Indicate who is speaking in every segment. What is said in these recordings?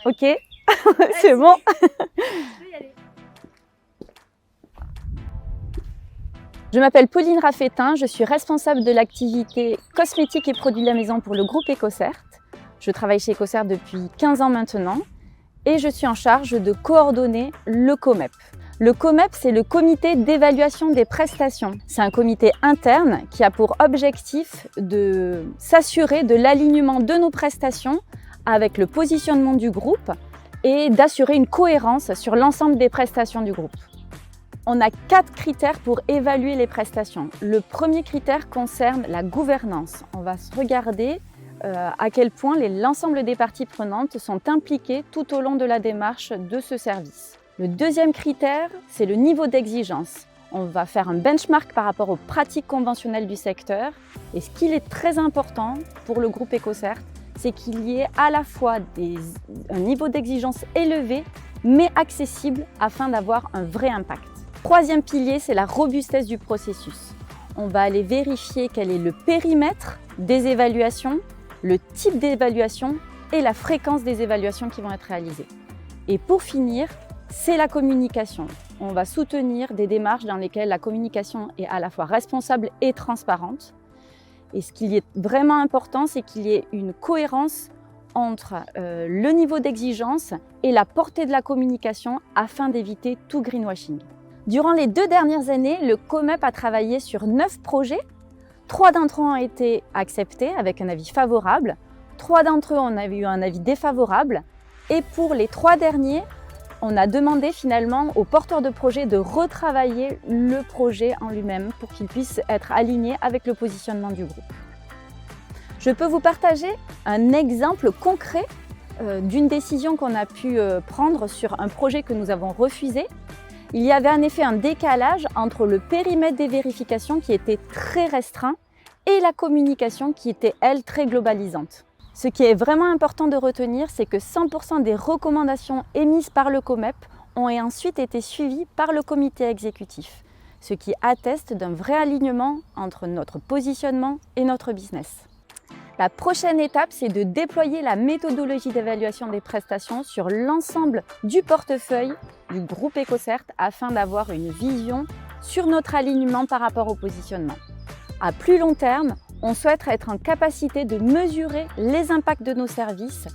Speaker 1: Ok, c'est bon. Je m'appelle Pauline Raffetin, je suis responsable de l'activité cosmétiques et produits de la maison pour le groupe EcoCert. Je travaille chez EcoCert depuis 15 ans maintenant et je suis en charge de coordonner le COMEP. Le COMEP, c'est le comité d'évaluation des prestations. C'est un comité interne qui a pour objectif de s'assurer de l'alignement de nos prestations avec le positionnement du groupe et d'assurer une cohérence sur l'ensemble des prestations du groupe. On a 4 critères pour évaluer les prestations. Le premier critère concerne la gouvernance. On va se regarder à quel point l'ensemble des parties prenantes sont impliquées tout au long de la démarche de ce service. Le deuxième critère, c'est le niveau d'exigence. On va faire un benchmark par rapport aux pratiques conventionnelles du secteur. Et ce qui est très important pour le groupe EcoCert, c'est qu'il y ait à la fois un niveau d'exigence élevé, mais accessible afin d'avoir un vrai impact. Troisième pilier, c'est la robustesse du processus. On va aller vérifier quel est le périmètre des évaluations, le type d'évaluation et la fréquence des évaluations qui vont être réalisées. Et pour finir, c'est la communication. On va soutenir des démarches dans lesquelles la communication est à la fois responsable et transparente. Et ce qui est vraiment important, c'est qu'il y ait une cohérence entre le niveau d'exigence et la portée de la communication afin d'éviter tout greenwashing. Durant les 2 dernières années, le COMEP a travaillé sur 9 projets. 3 d'entre eux ont été acceptés avec un avis favorable. 3 d'entre eux ont eu un avis défavorable. Et pour les 3 derniers, on a demandé finalement aux porteurs de projet de retravailler le projet en lui-même pour qu'il puisse être aligné avec le positionnement du groupe. Je peux vous partager un exemple concret d'une décision qu'on a pu prendre sur un projet que nous avons refusé. Il y avait en effet un décalage entre le périmètre des vérifications qui était très restreint et la communication qui était, elle, très globalisante. Ce qui est vraiment important de retenir, c'est que 100% des recommandations émises par le COMEP ont ensuite été suivies par le comité exécutif, ce qui atteste d'un vrai alignement entre notre positionnement et notre business. La prochaine étape, c'est de déployer la méthodologie d'évaluation des prestations sur l'ensemble du portefeuille du groupe EcoCert afin d'avoir une vision sur notre alignement par rapport au positionnement. À plus long terme, on souhaite être en capacité de mesurer les impacts de nos services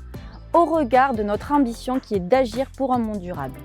Speaker 1: au regard de notre ambition qui est d'agir pour un monde durable.